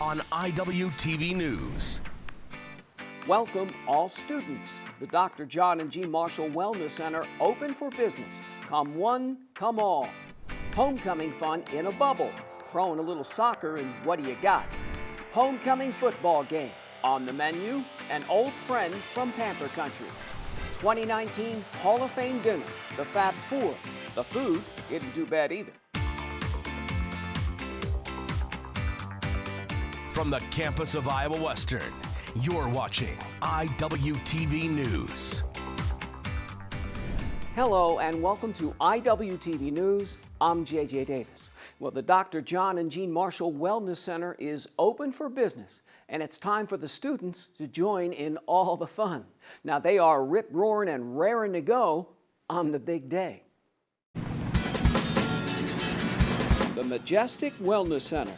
on IWTV News. Welcome all students. The Dr. John and Jean Marshall Wellness Center open for business. Come one, come all. Homecoming fun in a bubble. Throwing a little soccer and what do you got? Homecoming football game. On the menu, an old friend from Panther country. 2019 Hall of Fame dinner, the Fab Four. The food isn't too bad either. From the campus of Iowa Western, you're watching IWTV News. Hello and welcome to IWTV News. I'm JJ Davis. Well, the Dr. John and Jean Marshall Wellness Center is open for business, and it's time for the students to join in all the fun. Now, they are rip-roaring and raring to go on the big day. The Majestic Wellness Center,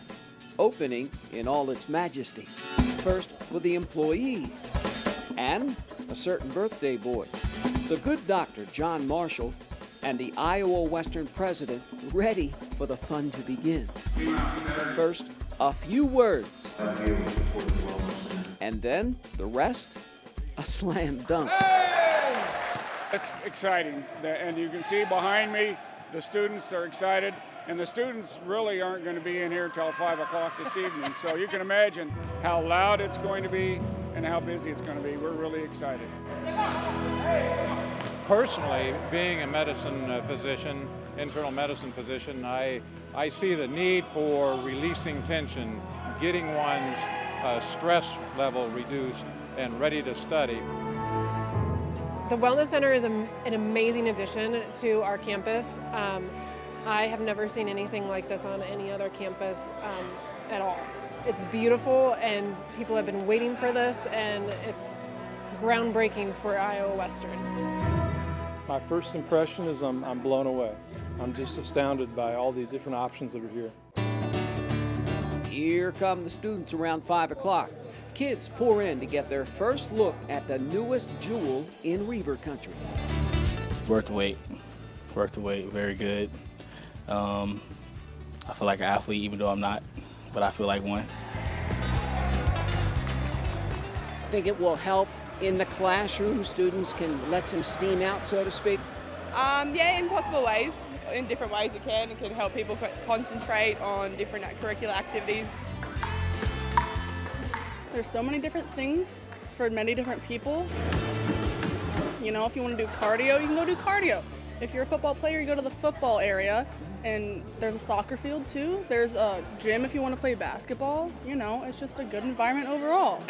opening in all its majesty. First with the employees and a certain birthday boy. The good Dr. John Marshall and the Iowa Western president ready for the fun to begin. First, a few words. And then the rest, a slam dunk. Hey! It's exciting, and you can see behind me, the students are excited, and the students really aren't going to be in here till 5 o'clock this evening, so you can imagine how loud it's going to be and how busy it's going to be. We're really excited. Personally, being a medicine physician, internal medicine physician, I see the need for releasing tension, getting one's stress level reduced and ready to study. The Wellness Center is an amazing addition to our campus. I have never seen anything like this on any other campus at all. It's beautiful and people have been waiting for this, and it's groundbreaking for Iowa Western. My first impression is I'm blown away. I'm just astounded by all the different options that are here. Here come the students around 5 o'clock. Kids pour in to get their first look at the newest jewel in Reivers country. Worth the wait. Worth the wait. Very good. I feel like an athlete, even though I'm not, but I feel like one. I think it will help in the classroom. Students can let some steam out, so to speak. Yeah, in possible ways. In different ways it can. It can help people concentrate on different curricular activities. There's so many different things for many different people. You know, if you want to do cardio, you can go do cardio. If you're a football player, you go to the football area, and there's a soccer field too. There's a gym if you want to play basketball. You know, it's just a good environment overall.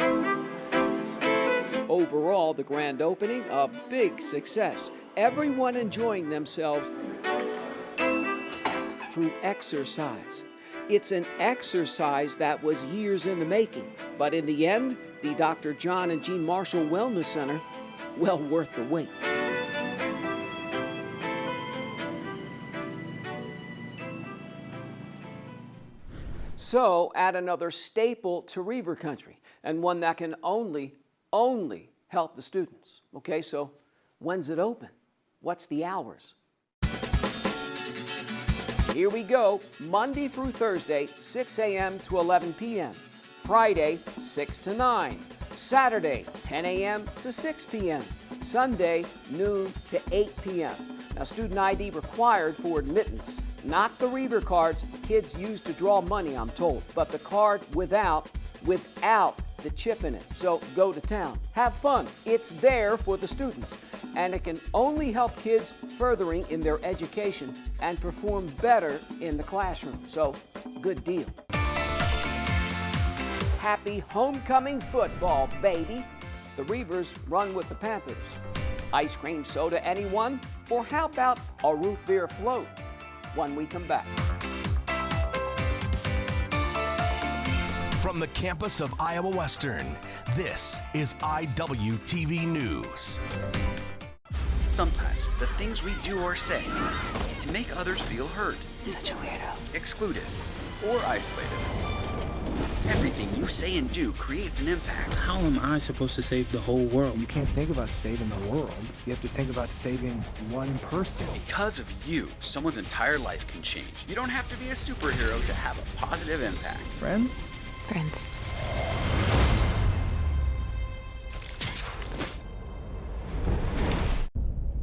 Overall, the grand opening, a big success. Everyone enjoying themselves through exercise. It's an exercise that was years in the making, but in the end, the Dr. John and Jean Marshall Wellness Center, well worth the wait. So, add another staple to Reivers country, and one that can only help the students. Okay, so when's it open? What's the hours? Here we go, Monday through Thursday, 6 a.m. to 11 p.m. Friday, 6 to 9. Saturday, 10 a.m. to 6 p.m. Sunday, noon to 8 p.m. Now, student ID required for admittance. Not the Reivers cards kids use to draw money, I'm told, but the card without the chip in it. So go to town. Have fun. It's there for the students. And it can only help kids furthering in their education and perform better in the classroom. So, good deal. Happy homecoming football, baby. The Reivers run with the Panthers. Ice cream soda, anyone? Or how about a root beer float? When we come back. From the campus of Iowa Western, this is IWTV News. Sometimes the things we do or say can make others feel hurt, such a weirdo, excluded, or isolated. Everything you say and do creates an impact. How am I supposed to save the whole world? You can't think about saving the world. You have to think about saving one person. Because of you, someone's entire life can change. You don't have to be a superhero to have a positive impact. Friends? friends.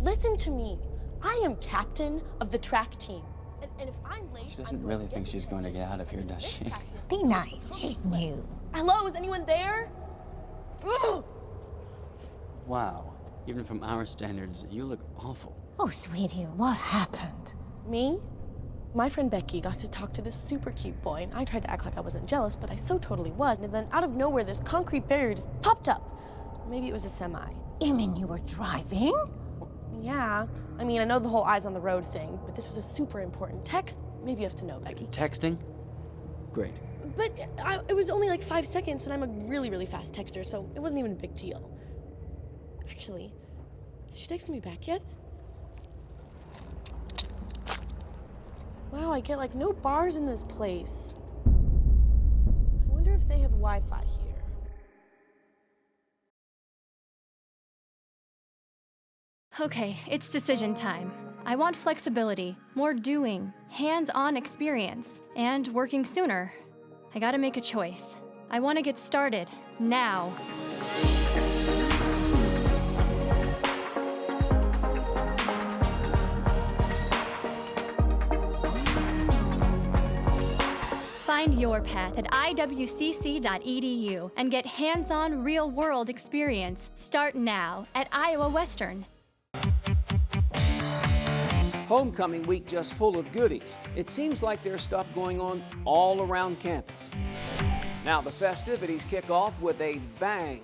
Listen to me. I am captain of the track team. And if I'm late... She doesn't really think she's going to get out of here, does she? Be nice. She's new. Hello, is anyone there? Ugh! Wow. Even from our standards, you look awful. Oh, sweetie, what happened? Me? My friend Becky got to talk to this super cute boy, and I tried to act like I wasn't jealous, but I so totally was. And then out of nowhere, this concrete barrier just popped up. Maybe it was a semi. You mean you were driving? Yeah. I mean, I know the whole eyes on the road thing, but this was a super important text. Maybe you have to know, Becky. Texting? Great. But it was only like 5 seconds, and I'm a really, really fast texter, so it wasn't even a big deal. Actually, has she texted me back yet? Wow, I get like no bars in this place. I wonder if they have Wi-Fi here. Okay, it's decision time. I want flexibility, more doing, hands-on experience, and working sooner. I gotta make a choice. I want to get started, now. Find your path at iwcc.edu and get hands-on real-world experience. Start now at Iowa Western. Homecoming week just full of goodies. It seems like there's stuff going on all around campus. Now the festivities kick off with a bang.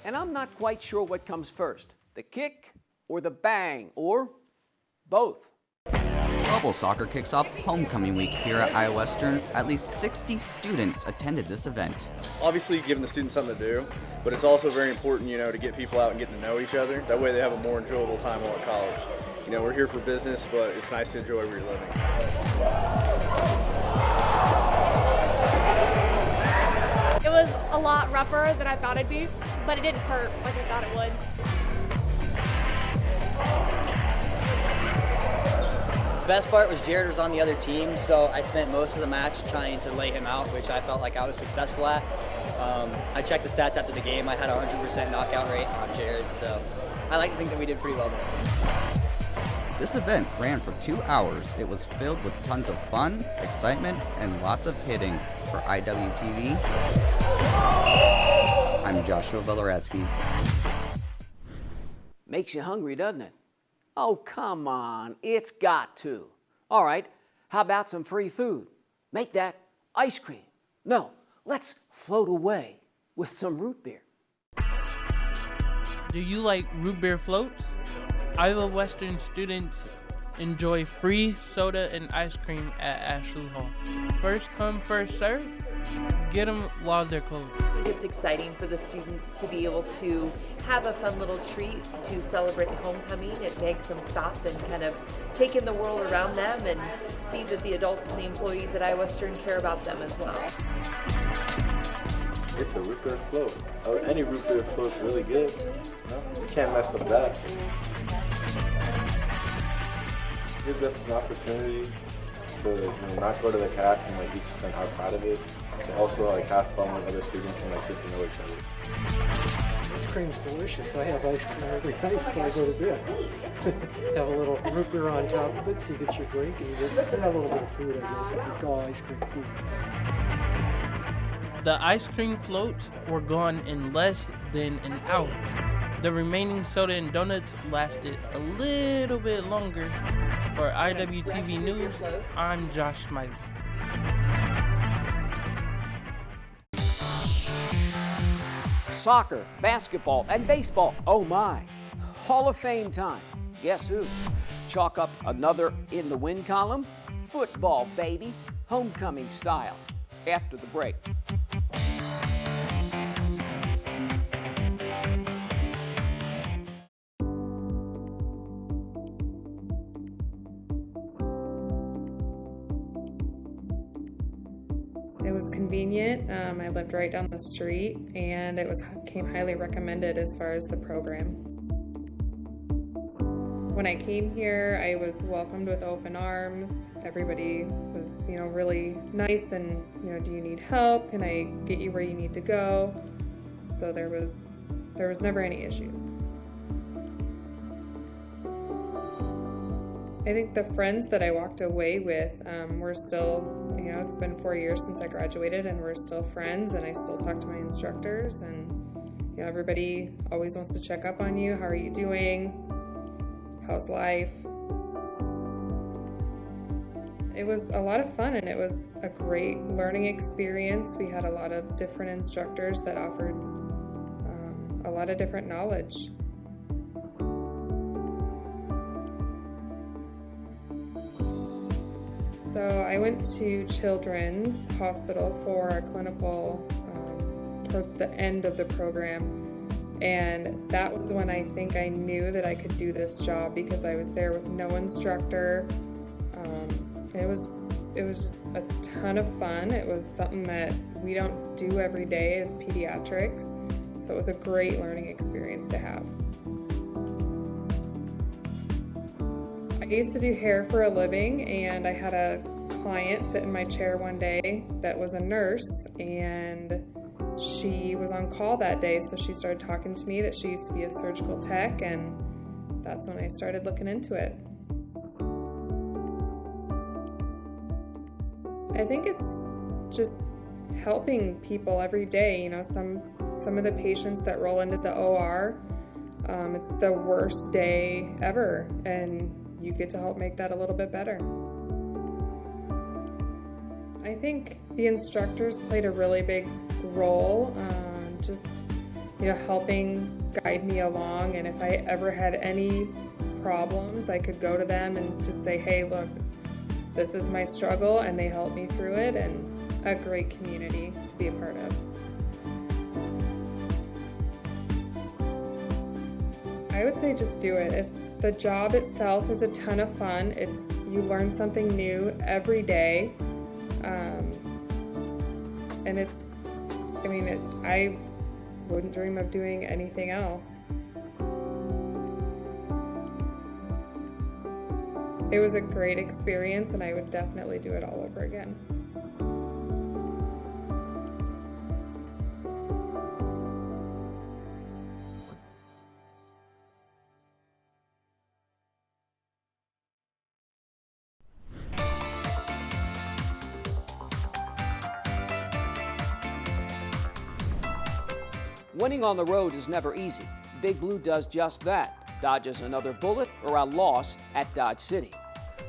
And I'm not quite sure what comes first, the kick or the bang, or both. Bubble soccer kicks off homecoming week here at Iowa Western. At least 60 students attended this event. Obviously giving the students something to do, but it's also very important, to get people out and getting to know each other. That way they have a more enjoyable time while at college. We're here for business, but it's nice to enjoy where you're living. It was a lot rougher than I thought it'd be, but it didn't hurt like I thought it would. The best part was Jared was on the other team, so I spent most of the match trying to lay him out, which I felt like I was successful at. I checked the stats after the game. I had a 100% knockout rate on Jared, so I like to think that we did pretty well there. This event ran for 2 hours. It was filled with tons of fun, excitement, and lots of hitting. For IWTV, I'm Joshua Veloretsky. Makes you hungry, doesn't it? Oh, come on, it's got to. All right, how about some free food? Make that ice cream. No, let's float away with some root beer. Do you like root beer floats? Iowa Western students enjoy free soda and ice cream at Ashley Hall. First come, first serve. Get them while they're cold. I think it's exciting for the students to be able to have a fun little treat to celebrate homecoming. It makes them stop and kind of take in the world around them and see that the adults and the employees at Iowa Western care about them as well. It's a root beer float. Any root beer float's really good. You can't mess up that. It gives us an opportunity to not go to the CAC and do something outside of it. To also have fun with other students and get to know each other. Ice cream's delicious. I have ice cream every night before I go to bed. Have a little root beer on top of it so you get your drink and you get a little bit of food, I guess, if you call ice cream food. The ice cream floats were gone in less than an hour. The remaining soda and donuts lasted a little bit longer. For IWTV News, I'm Josh Smiley. Soccer, basketball, and baseball. Oh my. Hall of Fame time. Guess who? Chalk up another in the win column? Football, baby. Homecoming style. After the break. It was convenient. I lived right down the street, and it came highly recommended as far as the program. When I came here, I was welcomed with open arms. Everybody was, really nice and, do you need help? Can I get you where you need to go? So there was never any issues. I think the friends that I walked away with, we're still, it's been 4 years since I graduated and we're still friends, and I still talk to my instructors, and everybody always wants to check up on you. How are you doing? How's life? It was a lot of fun, and it was a great learning experience. We had a lot of different instructors that offered a lot of different knowledge. So I went to Children's Hospital for a clinical towards the end of the program, and that was when I think I knew that I could do this job, because I was there with no instructor. It was just a ton of fun. It was something that we don't do every day as pediatrics, so it was a great learning experience to have. I used to do hair for a living, and I had a client sit in my chair one day that was a nurse, and she was on call that day, so she started talking to me that she used to be a surgical tech, and that's when I started looking into it. I think it's just helping people every day. Some of the patients that roll into the OR, it's the worst day ever, and you get to help make that a little bit better. I think the instructors played a really big role, helping guide me along, and if I ever had any problems, I could go to them and just say, hey, look, this is my struggle, and they helped me through it, and a great community to be a part of. I would say just do it. The job itself is a ton of fun. You learn something new every day. I wouldn't dream of doing anything else. It was a great experience, and I would definitely do it all over again. Winning on the road is never easy. Big Blue does just that, dodges another bullet or a loss at Dodge City.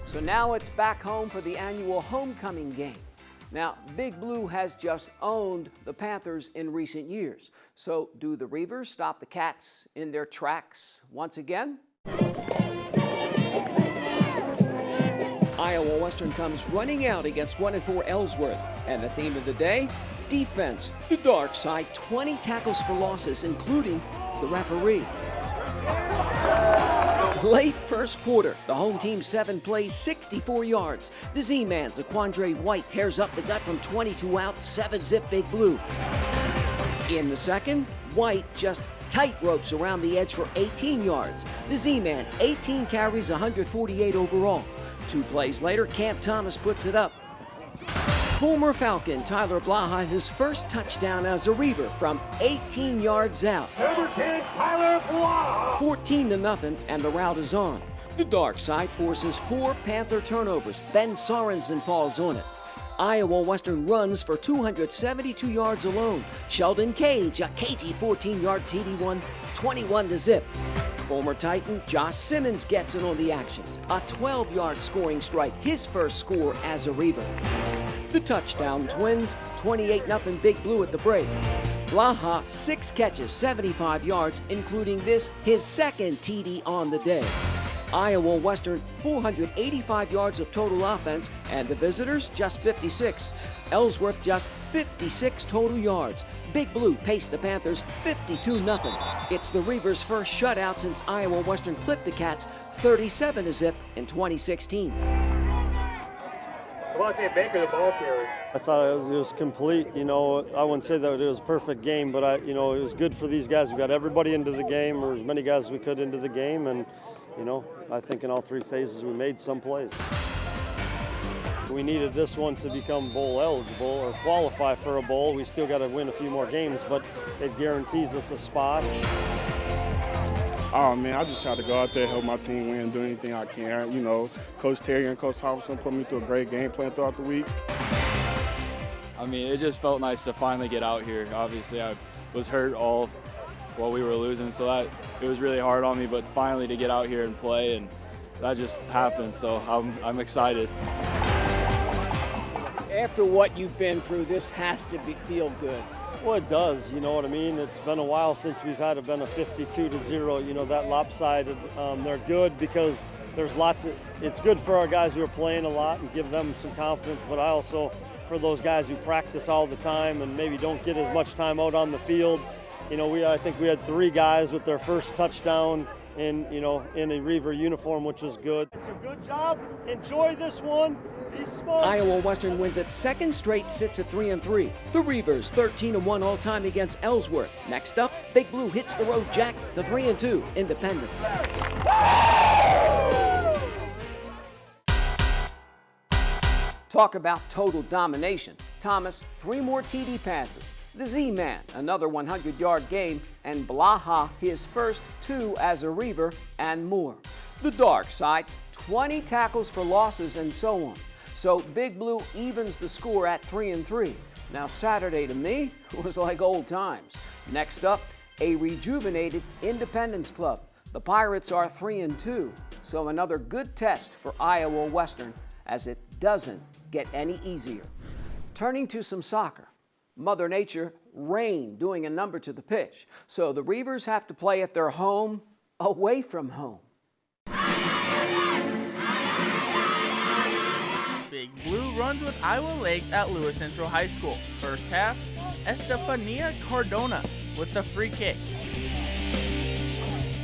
So now it's back home for the annual homecoming game. Now, Big Blue has just owned the Panthers in recent years. So do the Reivers stop the Cats in their tracks once again? Iowa Western comes running out against 1-4 Ellsworth. And the theme of the day? Defense. The dark side, 20 tackles for losses, including the referee. Late first quarter, the home team 7 plays 64 yards. The Z-Man, Zaquandre White, tears up the gut from 22 out, 7-zip Big Blue. In the second, White just tight ropes around the edge for 18 yards. The Z-Man, 18 carries, 148 overall. 2 plays later, Camp Thomas puts it up. Former Falcon Tyler Blaha his first touchdown as a Reiver from 18 yards out. Number 10, Tyler Blaha. 14-0, and the route is on. The dark side forces 4 Panther turnovers. Ben Sorensen falls on it. Iowa Western runs for 272 yards alone. Sheldon Cage, a cagey 14-yard TD1, 21-0. Former Titan Josh Simmons gets in on the action. A 12-yard scoring strike, his first score as a Reiver. The touchdown Twins, 28-0 Big Blue at the break. Blaha, 6 catches, 75 yards, including this, his second TD on the day. Iowa Western, 485 yards of total offense, and the visitors, just 56. Ellsworth, just 56 total yards. Big Blue paced the Panthers 52-0. It's the Reivers' first shutout since Iowa Western clipped the Cats 37-0 in 2016. Baker, the ball carrier. I thought it was complete. I wouldn't say that it was a perfect game, but it was good for these guys. We got everybody into the game, or as many guys as we could into the game, and You know, I think in all 3 phases we made some plays. We needed this one to become bowl eligible or qualify for a bowl. We still got to win a few more games, but it guarantees us a spot. Oh man, I just try to go out there, help my team win, do anything I can. You know, Coach Terry and Coach Hobson put me through a great game plan throughout the week. I mean, it just felt nice to finally get out here. Obviously, I was hurt all while we were losing, so that it was really hard on me. But finally to get out here and play, and that just happened. So I'm excited. After what you've been through, this has to feel good. Well, it does, you know what I mean? It's been a while since we've had a 52-0, you know, that lopsided. They're good because there's it's good for our guys who are playing a lot and give them some confidence, but I also, for those guys who practice all the time and maybe don't get as much time out on the field, you know, I think we had 3 guys with their first touchdown in a Reivers uniform, which was good. So good job. Enjoy this one. Be smart. Iowa Western wins its 2nd straight, sits at 3-3. The Reivers 13-1 all time against Ellsworth. Next up, Big Blue hits the road jack to 3-2 Independence. Talk about total domination. Thomas, 3 more TD passes. The Z-Man, another 100-yard game, and Blaha, his first 2 as a Reaver, and more. The dark side, 20 tackles for losses, and so on. So Big Blue evens the score at 3-3. Now Saturday to me was like old times. Next up, a rejuvenated Independence club. The Pirates are 3-2, so another good test for Iowa Western, as it doesn't get any easier. Turning to some soccer. Mother Nature, rain doing a number to the pitch. So the Reivers have to play at their home, away from home. Big Blue runs with Iowa Lakes at Lewis Central High School. First half, Estefania Cardona with the free kick.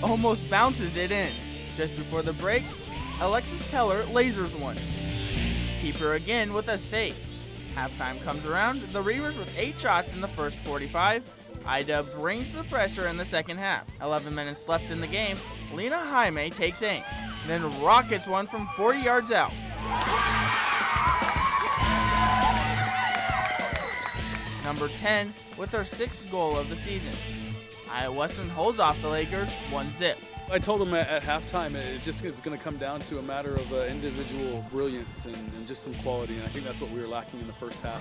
Almost bounces it in. Just before the break, Alexis Keller lasers one. Keeper again with a save. Halftime comes around, the Reivers with 8 shots in the first 45. Ida brings the pressure in the second half. 11 minutes left in the game, Lena Jaime takes aim, then rockets one from 40 yards out. Number 10 with her 6th goal of the season. Iowa Western holds off the Lakers 1-0. I told them at halftime it just is going to come down to a matter of individual brilliance and just some quality, and I think that's what we were lacking in the first half.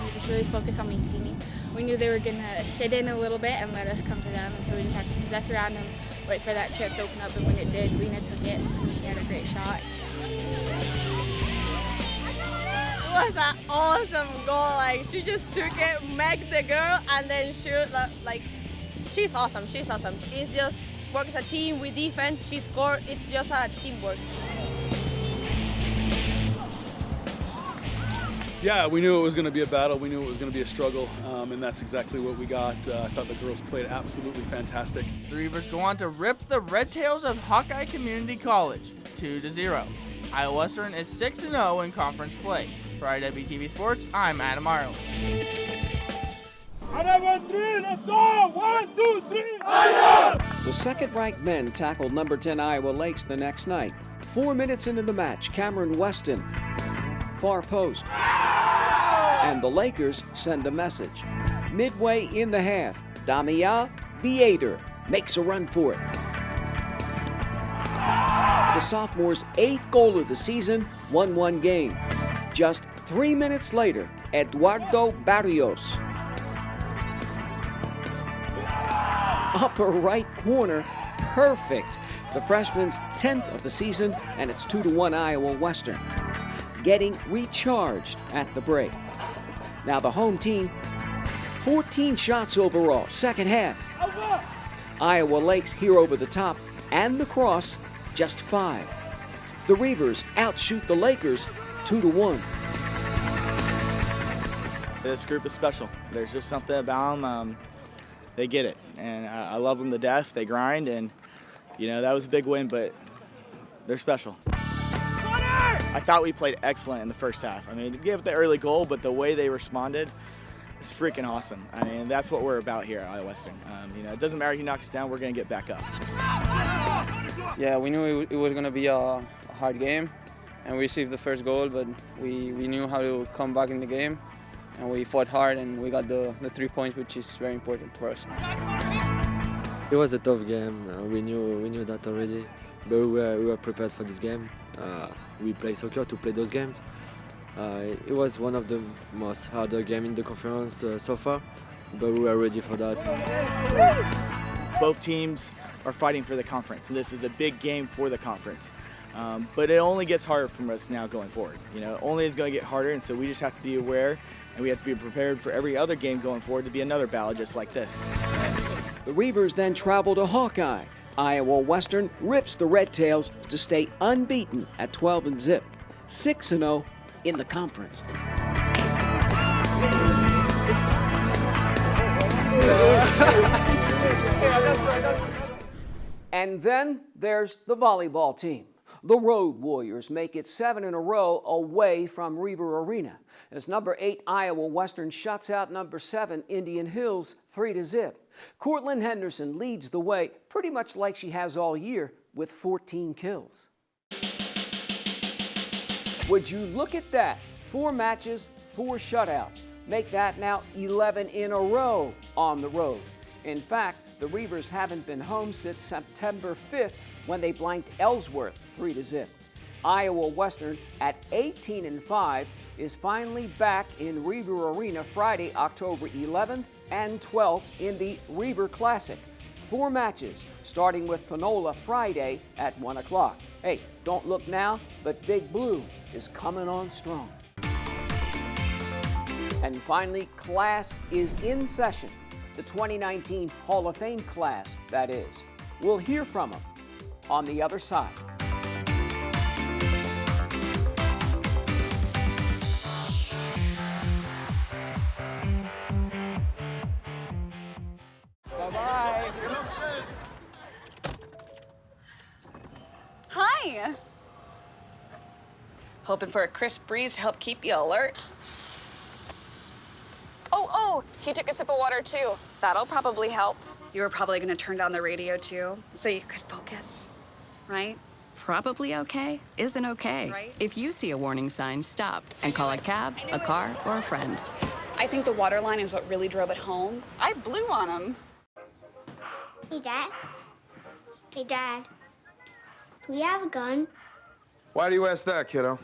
We just really focused on maintaining. We knew they were going to sit in a little bit and let us come to them, and so we just had to possess around them, wait for that chance to open up, and when it did, Lena took it, and she had a great shot. It was an awesome goal. Like, she just took it, make the girl, and then shoot. Like, she's awesome. She's awesome. It's just works as a team with defense. She scored. It's just a teamwork. Yeah, we knew it was going to be a battle. We knew it was going to be a struggle, and that's exactly what we got. I thought the girls played absolutely fantastic. The Reivers go on to rip the Red Tails of Hawkeye Community College 2-0. Iowa Western is 6-0 in conference play. For IWTV Sports, I'm Adam Ireland. Let's go! 1, 2, 3, The second-ranked men tackled number 10 Iowa Lakes the next night. 4 minutes into the match, Cameron Weston, far post. And the Lakers send a message. Midway in the half, Damia Theater makes a run for it. The sophomore's 8th goal of the season, 1-1 game. Just 3 minutes later, Eduardo Barrios. Upper right corner, perfect. The freshman's 10th of the season, and it's 2-1 Iowa Western. Getting recharged at the break. Now the home team, 14 shots overall, second half. Iowa Lakes here over the top, and the cross, just 5. The Reivers outshoot the Lakers 2-1. This group is special. There's just something about them. They get it, and I love them to death. They grind, and that was a big win, but they're special. I thought we played excellent in the first half. I mean, we gave the early goal, but the way they responded, it's freaking awesome. I mean, that's what we're about here at Iowa Western. You know, it doesn't matter who knocks us down, we're going to get back up. Yeah, we knew it was going to be a hard game, and we received the first goal, but we knew how to come back in the game, and we fought hard, and we got the 3 points, which is very important for us. It was a tough game. We knew that already, but we were prepared for this game. We play soccer to play those games. It was one of the most harder games in the conference so far, but we were ready for that. Both teams are fighting for the conference, and this is the big game for the conference. But it only gets harder for us now going forward. You know, it only is going to get harder, and so we just have to be aware, and we have to be prepared for every other game going forward to be another battle just like this. The Reivers then travel to Hawkeye. Iowa Western rips the Red Tails to stay unbeaten at 12-0, 6-0 in the conference. And then there's the volleyball team. The Road Warriors make it 7 in a row away from Reivers Arena, as number 8 Iowa Western shuts out number 7 Indian Hills 3-0. Cortland Henderson leads the way pretty much like she has all year with 14 kills. Would you look at that? 4 matches, 4 shutouts. Make that now 11 in a row on the road. In fact, the Reivers haven't been home since September 5th when they blanked Ellsworth 3-0. Iowa Western at 18-5 is finally back in Reivers Arena Friday, October 11th and 12th in the Reivers Classic. 4 matches, starting with Panola Friday at 1 o'clock. Hey, don't look now, but Big Blue is coming on strong. And finally, class is in session. The 2019 Hall of Fame class, that is. We'll hear from them on the other side. Bye-bye. Hi. Hoping for a crisp breeze to help keep you alert. Oh, he took a sip of water too. That'll probably help. You were probably gonna turn down the radio too, so you could focus, right? Probably okay isn't okay. Right? If you see a warning sign, stop and call a cab, a car, or a friend. I think the water line is what really drove it home. I blew on him. Hey, Dad. Hey, Dad. Do we have a gun? Why do you ask that, kiddo?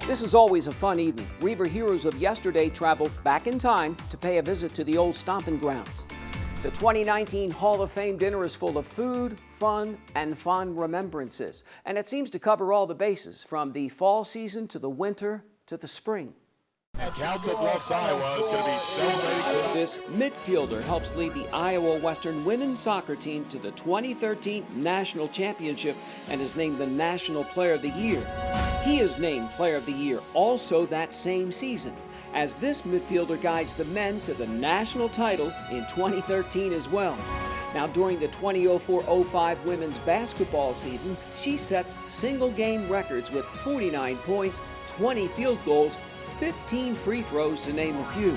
This is always a fun evening. Reivers heroes of yesterday traveled back in time to pay a visit to the old stomping grounds. The 2019 Hall of Fame dinner is full of food, fun, and fond remembrances. And it seems to cover all the bases, from the fall season to the winter to the spring. Council Bluffs, Iowa is going to be celebrating. This midfielder helps lead the Iowa Western women's soccer team to the 2013 National Championship and is named the National Player of the Year. He is named Player of the Year also that same season, as this midfielder guides the men to the national title in 2013 as well. Now, during the 2004-05 women's basketball season, she sets single-game records with 49 points, 20 field goals, 15 free throws, to name a few.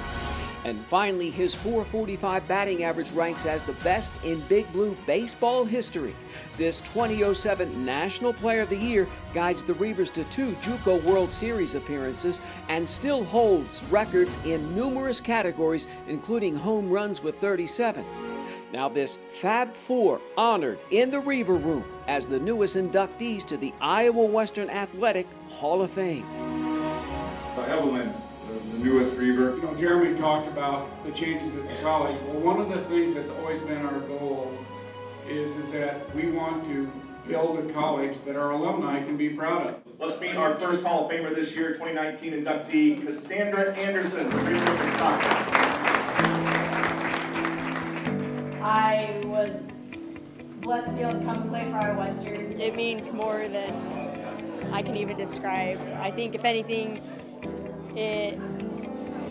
And finally, his .445 batting average ranks as the best in Big Blue baseball history. This 2007 National Player of the Year guides the Reivers to 2 JUCO World Series appearances and still holds records in numerous categories, including home runs with 37. Now this Fab Four honored in the Reaver Room as the newest inductees to the Iowa Western Athletic Hall of Fame. Evelyn, the newest Reaver. You know, Jeremy talked about the changes at the college. Well, one of the things that's always been our goal is that we want to build a college that our alumni can be proud of. Let's meet our first Hall of Famer this year, 2019 inductee, Cassandra Anderson from Reaver Wisconsin. I was blessed to be able to come play for Iowa Western. It means more than I can even describe. I think if anything,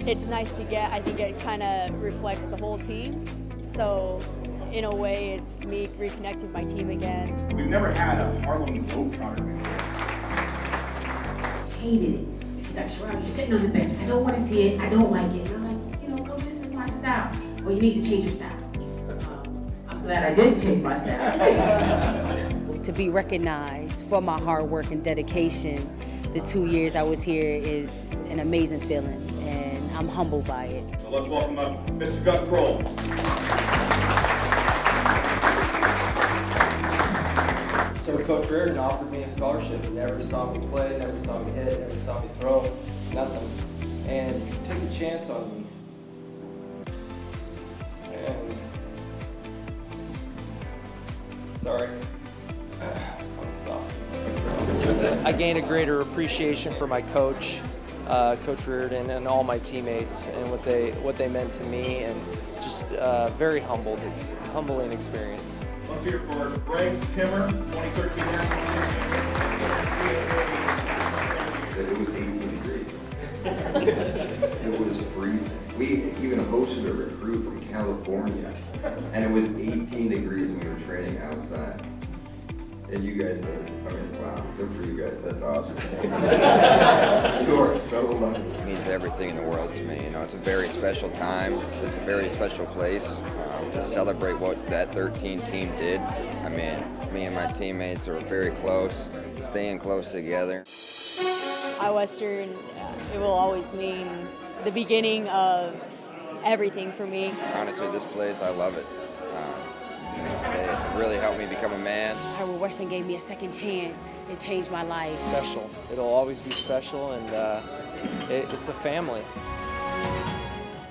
it's nice to get. I think it kind of reflects the whole team. So in a way, it's me reconnecting with my team again. We've never had a Harlem Globetrotter. Hated it. She's like, Sherelle, you're sitting on the bench. I don't want to see it. I don't like it. And I'm like, you know, coach, this is my style. Well, you need to change your style. I'm glad I didn't change my style. To be recognized for my hard work and dedication, the 2 years I was here is an amazing feeling, and I'm humbled by it. So let's welcome up Mr. Doug Kroll. So Coach Reardon offered me a scholarship. He never saw me play, never saw me hit, never saw me throw, nothing. And took a chance on me. And sorry. I gained a greater appreciation for my coach, Coach Reardon, and all my teammates, and what they meant to me, and just very humbled. It's a humbling experience. Let's hear it for Greg Timmer, 2013 National Championship. It was 18 degrees. It was freezing. We even hosted a recruit from California, and it was 18 degrees and we were training outside. And you guys are, I mean, wow, good for you guys, that's awesome. You are so lucky. It means everything in the world to me. You know, it's a very special time. It's a very special place to celebrate what that 13 team did. I mean, me and my teammates are very close, staying close together. Iowa Western, it will always mean the beginning of everything for me. Honestly, this place, I love it. It really helped me become a man. Iowa Western gave me a second chance. It changed my life. Special. It'll always be special, and it's a family.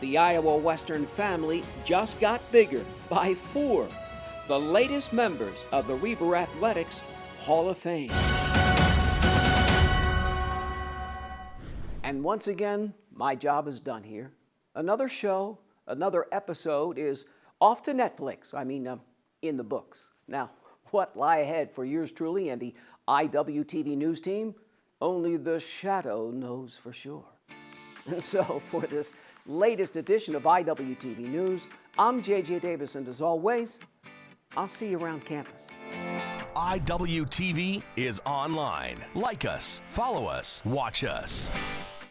The Iowa Western family just got bigger by 4, the latest members of the Reaver Athletics Hall of Fame. And once again, my job is done here. Another show, another episode is off to Netflix. In the books. Now, what lie ahead for yours truly and the IWTV News team? Only the shadow knows for sure. And so, for this latest edition of IWTV News, I'm JJ Davis, and as always, I'll see you around campus. IWTV is online. Like us, follow us, watch us.